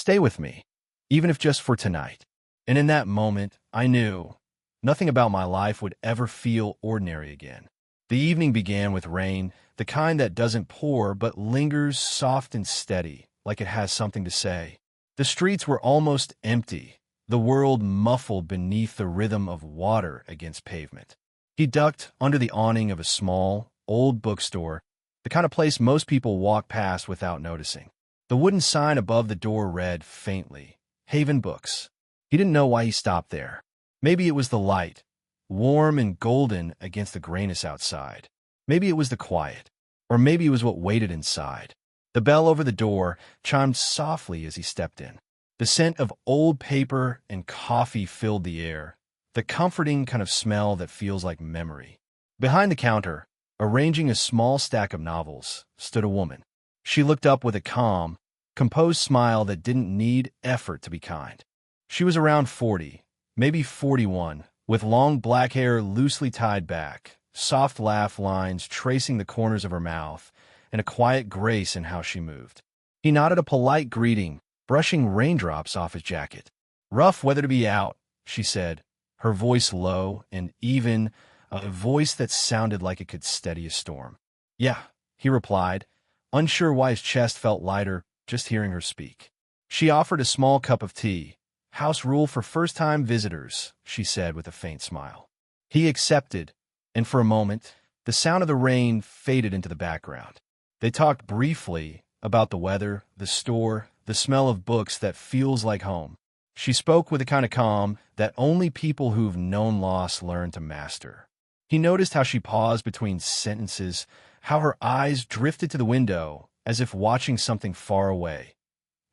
Stay with me, even if just for tonight. And in that moment, I knew nothing about my life would ever feel ordinary again. The evening began with rain, the kind that doesn't pour but lingers soft and steady, like it has something to say. The streets were almost empty, the world muffled beneath the rhythm of water against pavement. He ducked under the awning of a small, old bookstore, the kind of place most people walk past without noticing. The wooden sign above the door read faintly, Haven Books. He didn't know why he stopped there. Maybe it was the light, warm and golden against the grayness outside. Maybe it was the quiet, or maybe it was what waited inside. The bell over the door chimed softly as he stepped in. The scent of old paper and coffee filled the air, the comforting kind of smell that feels like memory. Behind the counter, arranging a small stack of novels, stood a woman. She looked up with a calm, composed smile that didn't need effort to be kind. She was around 40, maybe 41, with long black hair loosely tied back, soft laugh lines tracing the corners of her mouth, and a quiet grace in how she moved. He nodded a polite greeting, brushing raindrops off his jacket. "Rough weather to be out," she said, her voice low and even, a voice that sounded like it could steady a storm. "Yeah," he replied, unsure why his chest felt lighter just hearing her speak. She offered a small cup of tea. "House rule for first-time visitors," she said with a faint smile. He accepted, and for a moment, the sound of the rain faded into the background. They talked briefly about the weather, the store, the smell of books that feels like home. She spoke with a kind of calm that only people who've known loss learn to master. He noticed how she paused between sentences, how her eyes drifted to the window as if watching something far away.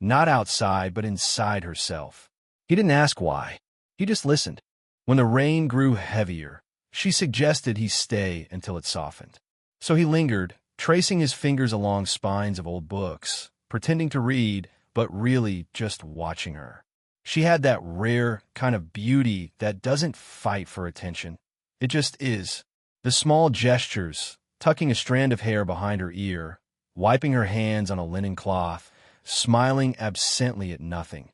Not outside, but inside herself. He didn't ask why. He just listened. When the rain grew heavier, she suggested he stay until it softened. So he lingered, tracing his fingers along spines of old books, pretending to read, but really just watching her. She had that rare kind of beauty that doesn't fight for attention. It just is. The small gestures, tucking a strand of hair behind her ear, wiping her hands on a linen cloth, smiling absently at nothing,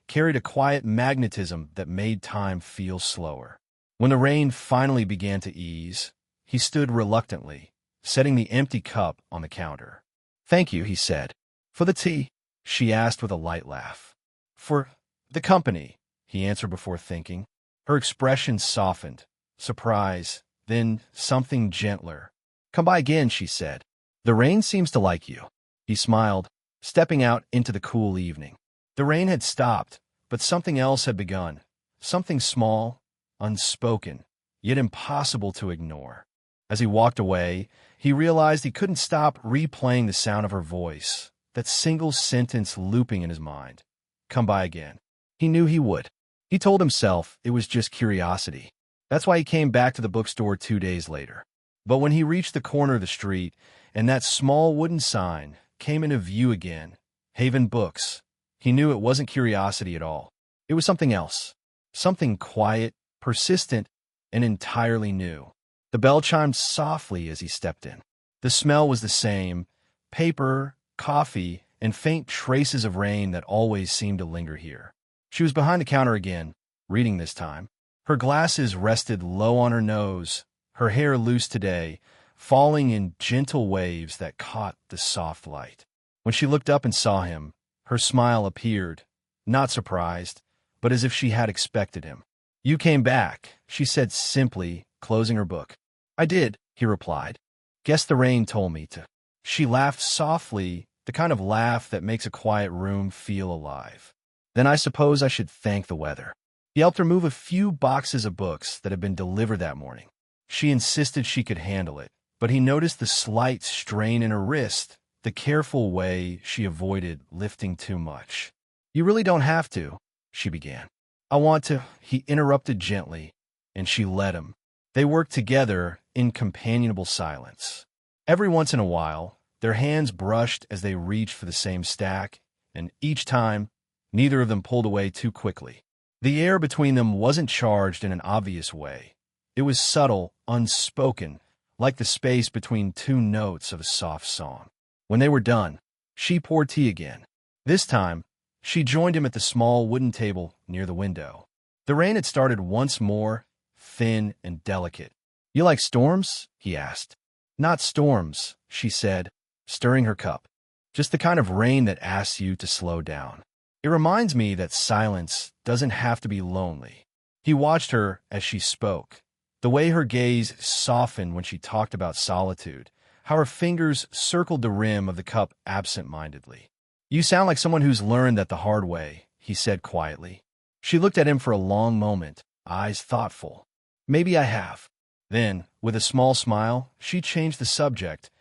carried a quiet magnetism that made time feel slower. When the rain finally began to ease, he stood reluctantly, setting the empty cup on the counter. "Thank you," he said. "For the tea?" she asked with a light laugh. "For the company," he answered before thinking. Her expression softened, surprise, then something gentler. "Come by again," she said. "The rain seems to like you." He smiled, stepping out into the cool evening. The rain had stopped, but something else had begun. Something small, unspoken, yet impossible to ignore. As he walked away, he realized he couldn't stop replaying the sound of her voice, that single sentence looping in his mind. Come by again. He knew he would. He told himself it was just curiosity. That's why he came back to the bookstore 2 days later. But when he reached the corner of the street, and that small wooden sign came into view again, Haven Books, he knew it wasn't curiosity at all. It was something else. Something quiet, persistent, and entirely new. The bell chimed softly as he stepped in. The smell was the same, paper, coffee, and faint traces of rain that always seemed to linger here. She was behind the counter again, reading this time. Her glasses rested low on her nose, her hair loose today, falling in gentle waves that caught the soft light. When she looked up and saw him, her smile appeared, not surprised, but as if she had expected him. "You came back," she said simply, closing her book. "I did," he replied. "Guess the rain told me to." She laughed softly, the kind of laugh that makes a quiet room feel alive. "Then I suppose I should thank the weather." He helped her move a few boxes of books that had been delivered that morning. She insisted she could handle it, but he noticed the slight strain in her wrist, the careful way she avoided lifting too much. "You really don't have to," she began. "I want to," he interrupted gently, and she let him. They worked together in companionable silence. Every once in a while, their hands brushed as they reached for the same stack, and each time, neither of them pulled away too quickly. The air between them wasn't charged in an obvious way. It was subtle, unspoken, like the space between two notes of a soft song. When they were done, she poured tea again. This time, She joined him at the small wooden table near the window. The rain had started once more, thin and delicate. "You like storms?" he asked. "Not storms," she said, stirring her cup. "Just the kind of rain that asks you to slow down. It reminds me that silence doesn't have to be lonely." He watched her as she spoke, the way her gaze softened when she talked about solitude, how her fingers circled the rim of the cup absent-mindedly. "You sound like someone who's learned that the hard way," he said quietly. She looked at him for a long moment, eyes thoughtful. "Maybe I have." Then, with a small smile, she changed the subject,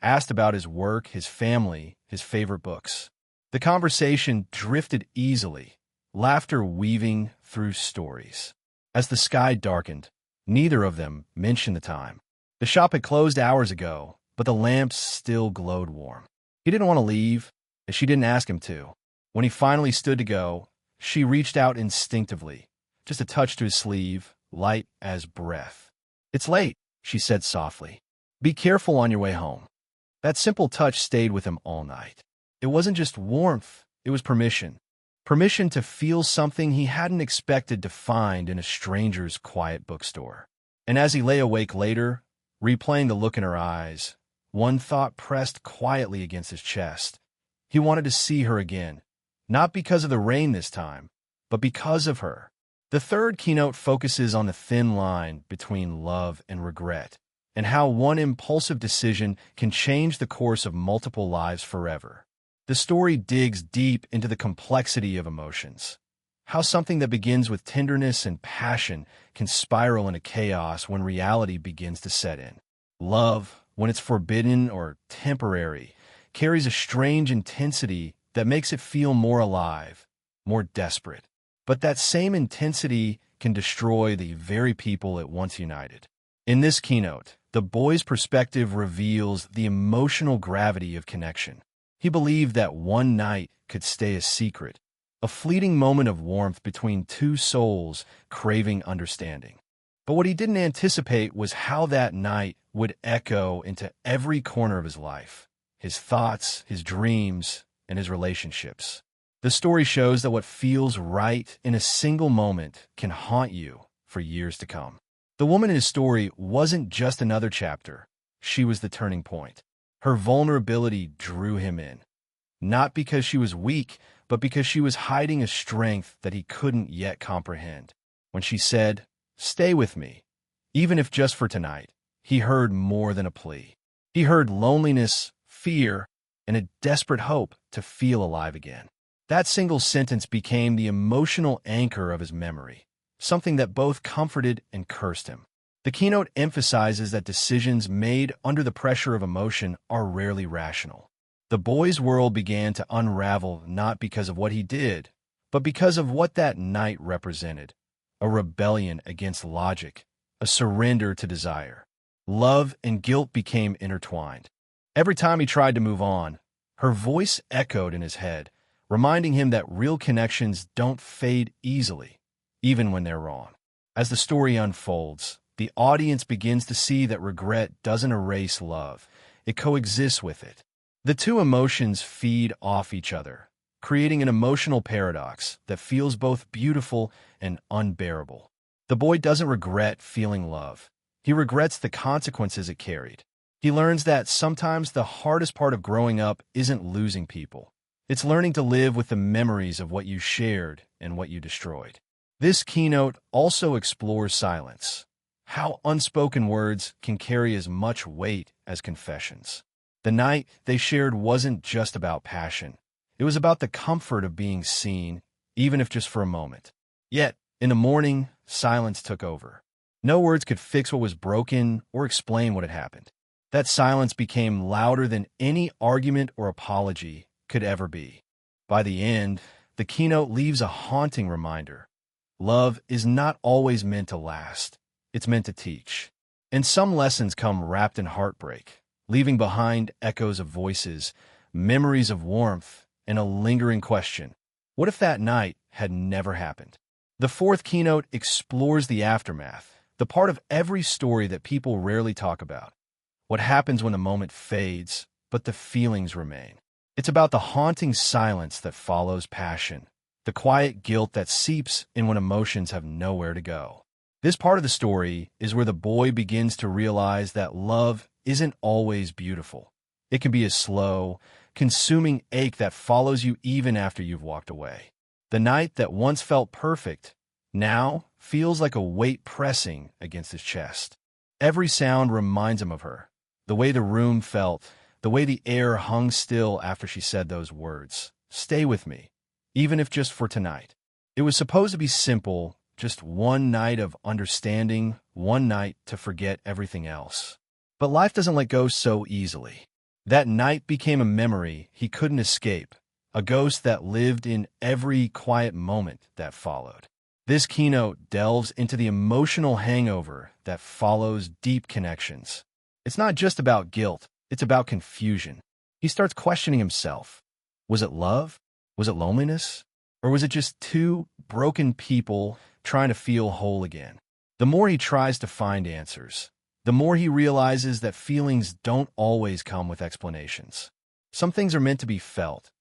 asked about his work, his family, his favorite books. The conversation drifted easily, laughter weaving through stories. As the sky darkened, neither of them mentioned the time. The shop had closed hours ago, but the lamps still glowed warm. He didn't want to leave, and she didn't ask him to. When he finally stood to go, she reached out instinctively, just a touch to his sleeve, light as breath. "It's late," she said softly. "Be careful on your way home." That simple touch stayed with him all night. It wasn't just warmth, it was permission. Permission to feel something he hadn't expected to find in a stranger's quiet bookstore. And as he lay awake later, replaying the look in her eyes, one thought pressed quietly against his chest. He wanted to see her again, not because of the rain this time, but because of her. The third keynote focuses on the thin line between love and regret, and how one impulsive decision can change the course of multiple lives forever. The story digs deep into the complexity of emotions, how something that begins with tenderness and passion can spiral into chaos when reality begins to set in. Love, when it's forbidden or temporary, carries a strange intensity that makes it feel more alive, more desperate. But that same intensity can destroy the very people it once united. In this keynote, the boy's perspective reveals the emotional gravity of connection. He believed that one night could stay a secret, a fleeting moment of warmth between two souls craving understanding. But what he didn't anticipate was how that night would echo into every corner of his life, his thoughts, his dreams, and his relationships. The story shows that what feels right in a single moment can haunt you for years to come. The woman in his story wasn't just another chapter. She was the turning point. Her vulnerability drew him in, not because she was weak, but because she was hiding a strength that he couldn't yet comprehend. When she said, "Stay with me," even if just for tonight, he heard more than a plea. He heard loneliness, fear, and a desperate hope to feel alive again. That single sentence became the emotional anchor of his memory, something that both comforted and cursed him. The keynote emphasizes that decisions made under the pressure of emotion are rarely rational. The boy's world began to unravel not because of what he did, but because of what that night represented: a rebellion against logic, a surrender to desire. Love and guilt became intertwined. Every time he tried to move on, her voice echoed in his head, reminding him that real connections don't fade easily, even when they're wrong. As the story unfolds, the audience begins to see that regret doesn't erase love. It coexists with it. The two emotions feed off each other, creating an emotional paradox that feels both beautiful and unbearable. The boy doesn't regret feeling love. He regrets the consequences it carried. He learns that sometimes the hardest part of growing up isn't losing people. It's learning to live with the memories of what you shared and what you destroyed. This keynote also explores silence, how unspoken words can carry as much weight as confessions. The night they shared wasn't just about passion. It was about the comfort of being seen, even if just for a moment. Yet, in the morning, silence took over. No words could fix what was broken or explain what had happened. That silence became louder than any argument or apology could ever be. By the end, the keynote leaves a haunting reminder. Love is not always meant to last. It's meant to teach. And some lessons come wrapped in heartbreak, leaving behind echoes of voices, memories of warmth, and a lingering question: what if that night had never happened? The fourth keynote explores the aftermath, the part of every story that people rarely talk about. What happens when the moment fades, but the feelings remain? It's about the haunting silence that follows passion, the quiet guilt that seeps in when emotions have nowhere to go. This part of the story is where the boy begins to realize that love isn't always beautiful. It can be a slow, consuming ache that follows you even after you've walked away. The night that once felt perfect now feels like a weight pressing against his chest. Every sound reminds him of her, the way the room felt, the way the air hung still after she said those words. Stay with me, even if just for tonight. It was supposed to be simple, just one night of understanding, one night to forget everything else. But life doesn't let go so easily. That night became a memory he couldn't escape, a ghost that lived in every quiet moment that followed. This keynote delves into the emotional hangover that follows deep connections. It's not just about guilt, it's about confusion. He starts questioning himself. Was it love? Was it loneliness? Or was it just two broken people trying to feel whole again? The more he tries to find answers, the more he realizes that feelings don't always come with explanations. Some things are meant to be felt,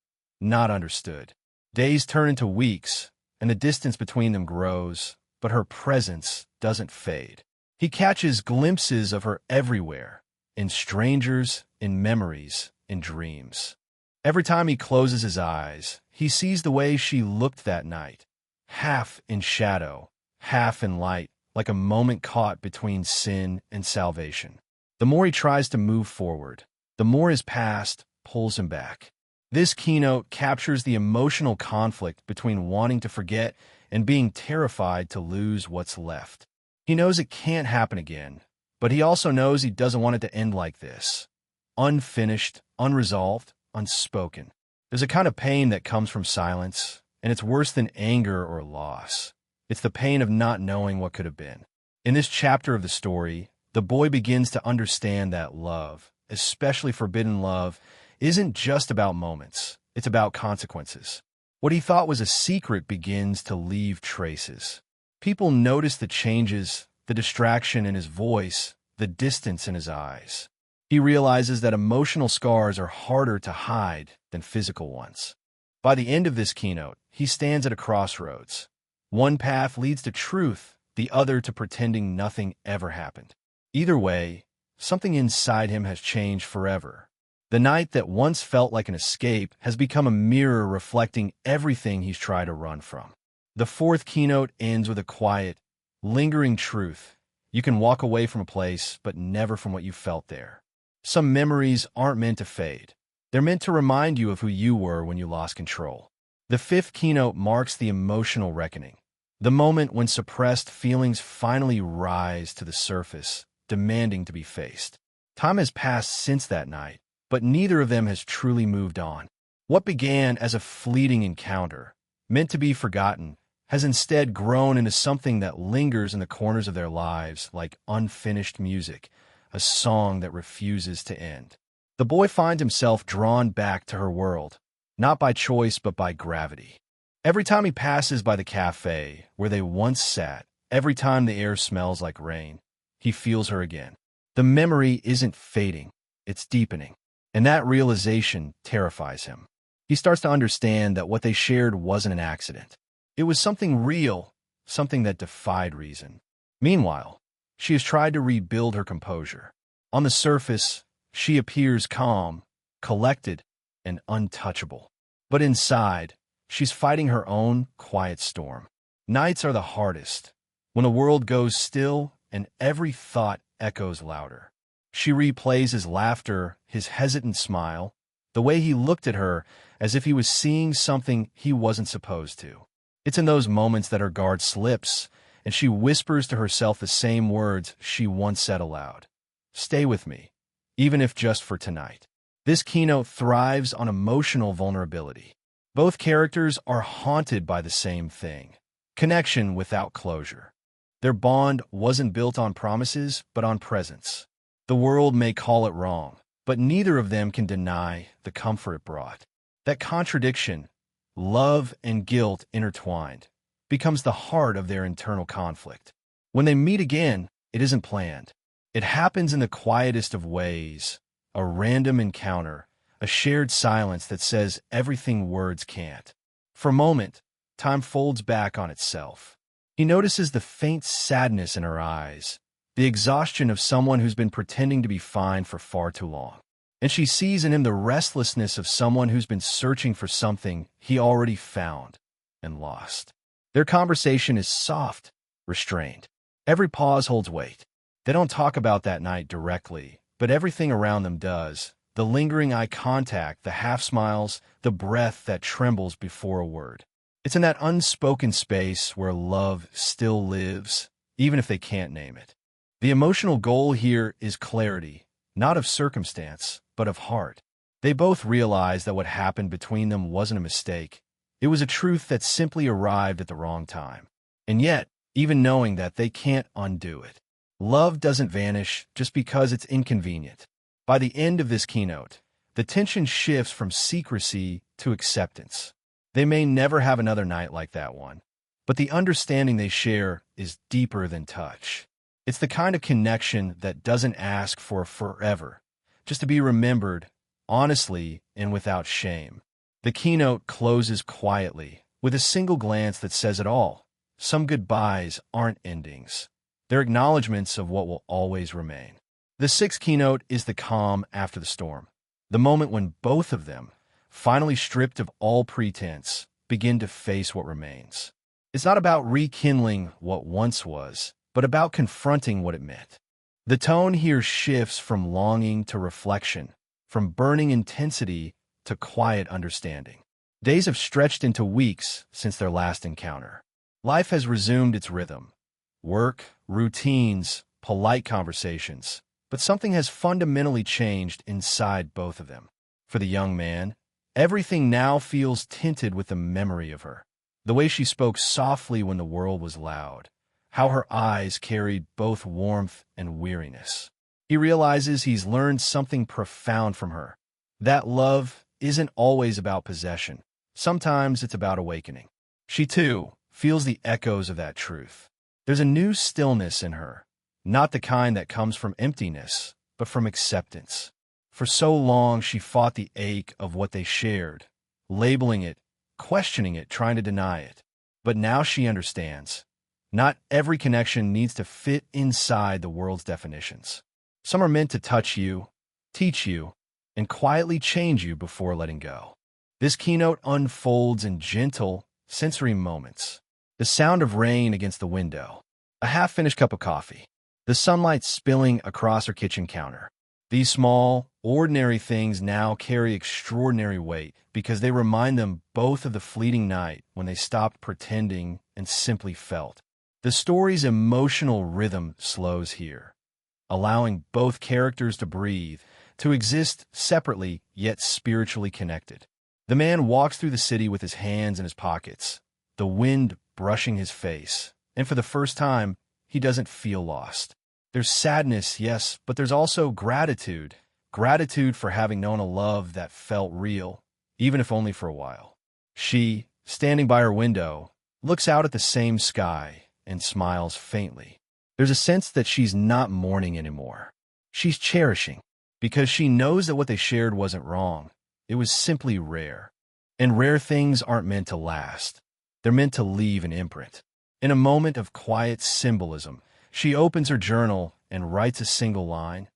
not understood. Days turn into weeks, and the distance between them grows, but her presence doesn't fade. He catches glimpses of her everywhere, in strangers, in memories, in dreams. Every time he closes his eyes, he sees the way she looked that night, half in shadow, half in light, like a moment caught between sin and salvation. The more he tries to move forward, the more his past pulls him back. This keynote captures the emotional conflict between wanting to forget and being terrified to lose what's left. He knows it can't happen again, but he also knows he doesn't want it to end like this. Unfinished, unresolved, unspoken. There's a kind of pain that comes from silence, and it's worse than anger or loss. It's the pain of not knowing what could have been. In this chapter of the story, the boy begins to understand that love, especially forbidden love, isn't just about moments. It's about consequences. What he thought was a secret begins to leave traces. People notice the changes, the distraction in his voice, the distance in his eyes. He realizes that emotional scars are harder to hide than physical ones. By the end of this keynote, he stands at a crossroads. One path leads to truth, the other to pretending nothing ever happened. Either way, something inside him has changed forever. The night that once felt like an escape has become a mirror reflecting everything he's tried to run from. The fourth keynote ends with a quiet, lingering truth. You can walk away from a place, but never from what you felt there. Some memories aren't meant to fade. They're meant to remind you of who you were when you lost control. The fifth keynote marks the emotional reckoning, the moment when suppressed feelings finally rise to the surface, demanding to be faced. Time has passed since that night, but neither of them has truly moved on. What began as a fleeting encounter, meant to be forgotten, has instead grown into something that lingers in the corners of their lives like unfinished music, a song that refuses to end. The boy finds himself drawn back to her world, not by choice but by gravity. Every time he passes by the cafe where they once sat, every time the air smells like rain, he feels her again. The memory isn't fading, it's deepening. And that realization terrifies him. He starts to understand that what they shared wasn't an accident. It was something real, something that defied reason. Meanwhile, she has tried to rebuild her composure. On the surface, she appears calm, collected, and untouchable. But inside, she's fighting her own quiet storm. Nights are the hardest, when the world goes still and every thought echoes louder. She replays his laughter, his hesitant smile, the way he looked at her as if he was seeing something he wasn't supposed to. It's in those moments that her guard slips, and she whispers to herself the same words she once said aloud. Stay with me, even if just for tonight. This keynote thrives on emotional vulnerability. Both characters are haunted by the same thing, connection without closure. Their bond wasn't built on promises, but on presence. The world may call it wrong, but neither of them can deny the comfort it brought. That contradiction, love and guilt intertwined, becomes the heart of their internal conflict. When they meet again, it isn't planned. It happens in the quietest of ways, a random encounter, a shared silence that says everything words can't. For a moment, time folds back on itself. He notices the faint sadness in her eyes, the exhaustion of someone who's been pretending to be fine for far too long. And she sees in him the restlessness of someone who's been searching for something he already found and lost. Their conversation is soft, restrained. Every pause holds weight. They don't talk about that night directly, but everything around them does. The lingering eye contact, the half-smiles, the breath that trembles before a word. It's in that unspoken space where love still lives, even if they can't name it. The emotional goal here is clarity, not of circumstance, but of heart. They both realize that what happened between them wasn't a mistake. It was a truth that simply arrived at the wrong time. And yet, even knowing that, they can't undo it. Love doesn't vanish just because it's inconvenient. By the end of this keynote, the tension shifts from secrecy to acceptance. They may never have another night like that one, but the understanding they share is deeper than touch. It's the kind of connection that doesn't ask for forever, just to be remembered, honestly and without shame. The keynote closes quietly, with a single glance that says it all. Some goodbyes aren't endings. They're acknowledgments of what will always remain. The sixth keynote is the calm after the storm, the moment when both of them, finally stripped of all pretense, begin to face what remains. It's not about rekindling what once was, but about confronting what it meant. The tone here shifts from longing to reflection, from burning intensity to quiet understanding. Days have stretched into weeks since their last encounter. Life has resumed its rhythm. Work, routines, polite conversations. But something has fundamentally changed inside both of them. For the young man, everything now feels tinted with the memory of her. The way she spoke softly when the world was loud. How her eyes carried both warmth and weariness. He realizes he's learned something profound from her. That love isn't always about possession. Sometimes it's about awakening. She, too, feels the echoes of that truth. There's a new stillness in her, not the kind that comes from emptiness, but from acceptance. For so long, she fought the ache of what they shared, labeling it, questioning it, trying to deny it. But now she understands. Not every connection needs to fit inside the world's definitions. Some are meant to touch you, teach you, and quietly change you before letting go. This keynote unfolds in gentle, sensory moments. The sound of rain against the window, a half-finished cup of coffee, the sunlight spilling across her kitchen counter. These small, ordinary things now carry extraordinary weight because they remind them both of the fleeting night when they stopped pretending and simply felt. The story's emotional rhythm slows here, allowing both characters to breathe, to exist separately yet spiritually connected. The man walks through the city with his hands in his pockets, the wind brushing his face, and for the first time, he doesn't feel lost. There's sadness, yes, but there's also gratitude. Gratitude for having known a love that felt real, even if only for a while. She, standing by her window, looks out at the same sky and smiles faintly. There's a sense that she's not mourning anymore. She's cherishing, because she knows that what they shared wasn't wrong. It was simply rare. And rare things aren't meant to last. They're meant to leave an imprint. In a moment of quiet symbolism, she opens her journal and writes a single line.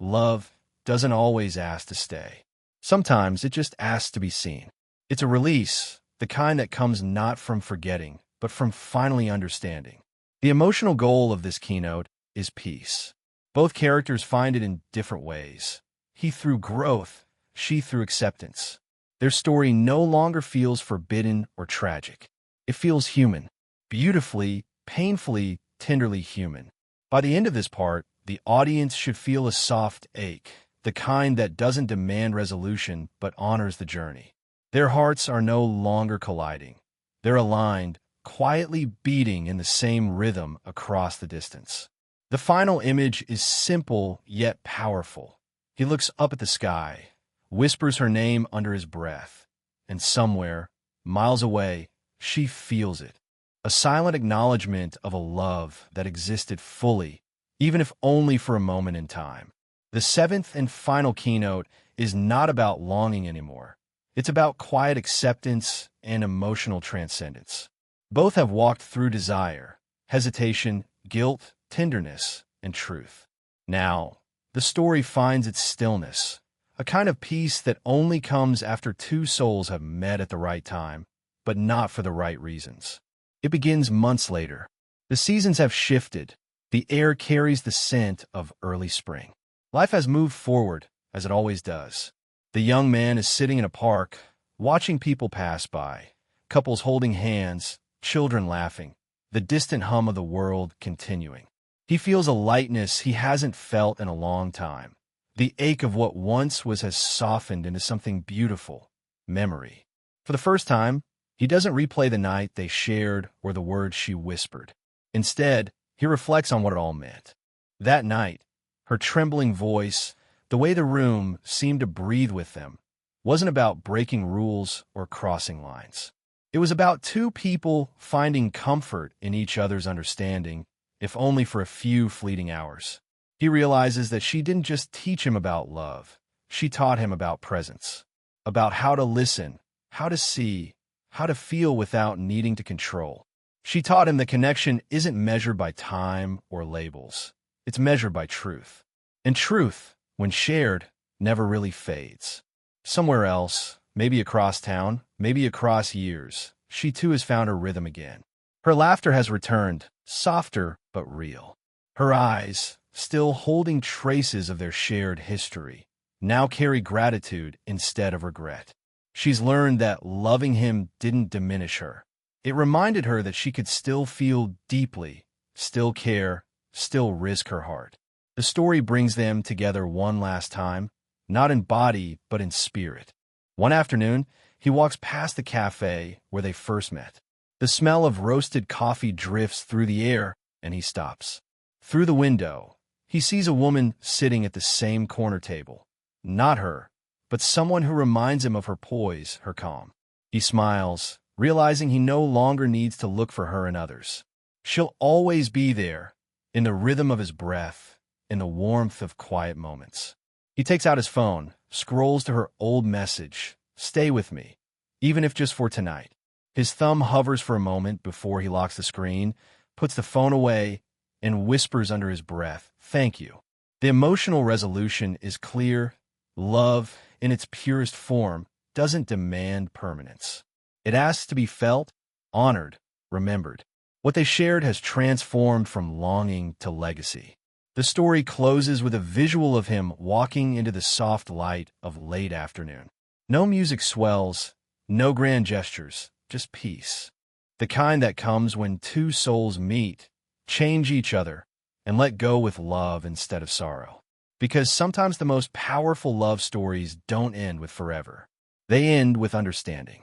Love doesn't always ask to stay. Sometimes it just asks to be seen. It's a release, the kind that comes not from forgetting, but from finally understanding. The emotional goal of this keynote is peace. Both characters find it in different ways. He through growth, she through acceptance. Their story no longer feels forbidden or tragic. It feels human, beautifully, painfully, tenderly human. By the end of this part, the audience should feel a soft ache, the kind that doesn't demand resolution but honors the journey. Their hearts are no longer colliding. They're aligned, quietly beating in the same rhythm across the distance. The final image is simple yet powerful. He looks up at the sky, whispers her name under his breath, and somewhere, miles away, she feels it. A silent acknowledgement of a love that existed fully, even if only for a moment in time. The seventh and final keynote is not about longing anymore. It's about quiet acceptance and emotional transcendence. Both have walked through desire, hesitation, guilt, tenderness, and truth. Now, the story finds its stillness, a kind of peace that only comes after two souls have met at the right time, but not for the right reasons. It begins months later. The seasons have shifted. The air carries the scent of early spring. Life has moved forward, as it always does. The young man is sitting in a park, watching people pass by, couples holding hands, children laughing, the distant hum of the world continuing. He feels a lightness he hasn't felt in a long time. The ache of what once was has softened into something beautiful, memory. For the first time, he doesn't replay the night they shared or the words she whispered. Instead, he reflects on what it all meant. That night, her trembling voice, the way the room seemed to breathe with them, wasn't about breaking rules or crossing lines. It was about two people finding comfort in each other's understanding, if only for a few fleeting hours. He realizes that she didn't just teach him about love. She taught him about presence, about how to listen, how to see, how to feel without needing to control. She taught him that connection isn't measured by time or labels. It's measured by truth. And truth, when shared, never really fades. Somewhere else, maybe across town, maybe across years, she too has found her rhythm again. Her laughter has returned, softer but real. Her eyes, still holding traces of their shared history, now carry gratitude instead of regret. She's learned that loving him didn't diminish her. It reminded her that she could still feel deeply, still care, still risk her heart. The story brings them together one last time, not in body, but in spirit. One afternoon, he walks past the cafe where they first met. The smell of roasted coffee drifts through the air, and he stops. Through the window, he sees a woman sitting at the same corner table. Not her, but someone who reminds him of her poise, her calm. He smiles, realizing he no longer needs to look for her in others. She'll always be there, in the rhythm of his breath, in the warmth of quiet moments. He takes out his phone, scrolls to her old message, "Stay with me, even if just for tonight." His thumb hovers for a moment before he locks the screen, puts the phone away, and whispers under his breath, "Thank you." The emotional resolution is clear. Love, in its purest form, doesn't demand permanence. It asks to be felt, honored, remembered. What they shared has transformed from longing to legacy. The story closes with a visual of him walking into the soft light of late afternoon. No music swells, no grand gestures, just peace. The kind that comes when two souls meet, change each other, and let go with love instead of sorrow. Because sometimes the most powerful love stories don't end with forever. They end with understanding.